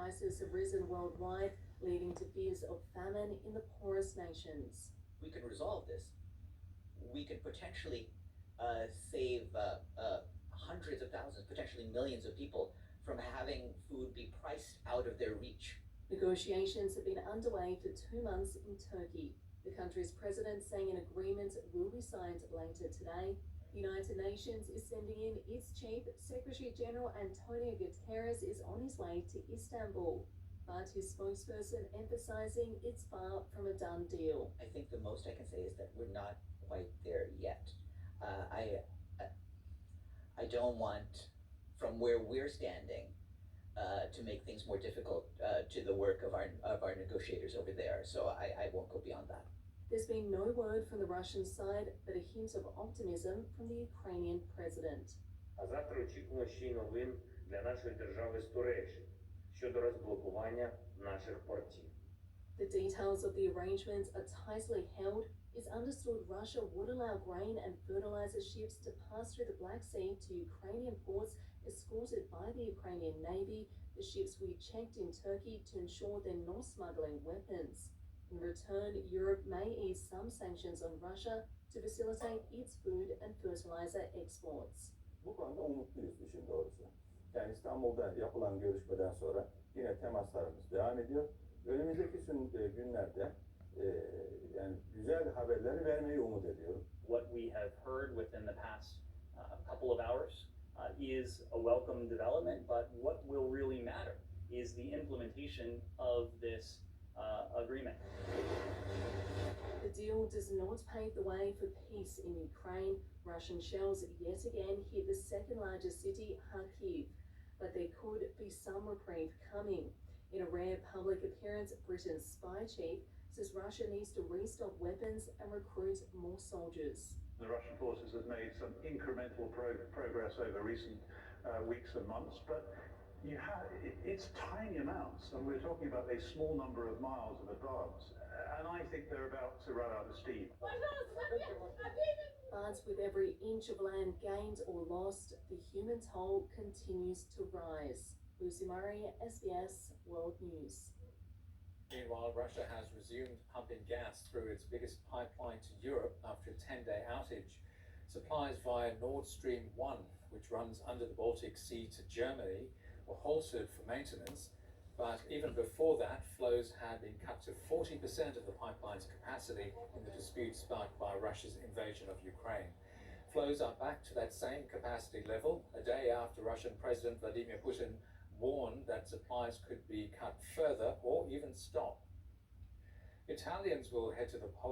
prices have risen worldwide, leading to fears of famine in the poorest nations. We can resolve this. We could potentially save hundreds of thousands, potentially millions of people from having food be priced out of their reach. Negotiations have been underway for 2 months in Turkey. The country's president saying an agreement will be signed later today. The United Nations is sending in its chief. Secretary General Antonio Guterres is on his way to Istanbul, but his spokesperson emphasizing it's far from a done deal. I think the most I can say is that we're not quite there yet. I don't want, from where we're standing, to make things more difficult to the work of our negotiators over there. So I won't go beyond that. There's been no word from the Russian side, but a hint of optimism from the Ukrainian president. А завтра очікуємо ще й новин для нашої держави з Туреччини щодо розблокування наших портів. The details of the arrangements are tightly held. It's understood Russia would allow grain and fertilizer ships to pass through the Black Sea to Ukrainian ports, escorted by the Ukrainian Navy. The ships will be checked in Turkey to ensure they're not smuggling weapons. In return, Europe may ease some sanctions on Russia to facilitate its food and fertilizer exports. Bu konuda umutluyuz işin doğrusu. Yani İstanbul'da yapılan görüşmeden sonra yine temaslarımız devam ediyor. Önümüzdeki günlerde yani güzel haberleri vermeyi umut ediyorum. What we have heard within the past couple of hours is a welcome development, but what will really matter is the implementation of this agreement. The deal does not pave the way for peace in Ukraine. Russian shells yet again hit the second largest city, Kharkiv, but there could be some reprieve coming. In a rare public appearance, Britain's spy chief says Russia needs to restock weapons and recruit more soldiers. The Russian forces have made some incremental progress over recent weeks and months, but it's tiny amounts, and we're talking about a small number of miles of advance, and I think they're about to run out of steam. But with every inch of land gained or lost, the human toll continues to rise. Lucy Murray, SBS World News. Meanwhile, Russia has resumed pumping gas through its biggest pipeline to Europe after a 10-day outage. Supplies via Nord Stream 1, which runs under the Baltic Sea to Germany, were halted for maintenance, but even before that, flows had been cut to 40% of the pipeline's capacity in the dispute sparked by Russia's invasion of Ukraine. Flows are back to that same capacity level a day after Russian President Vladimir Putin warned that supplies could be cut further or even stop. Italians will head to the polls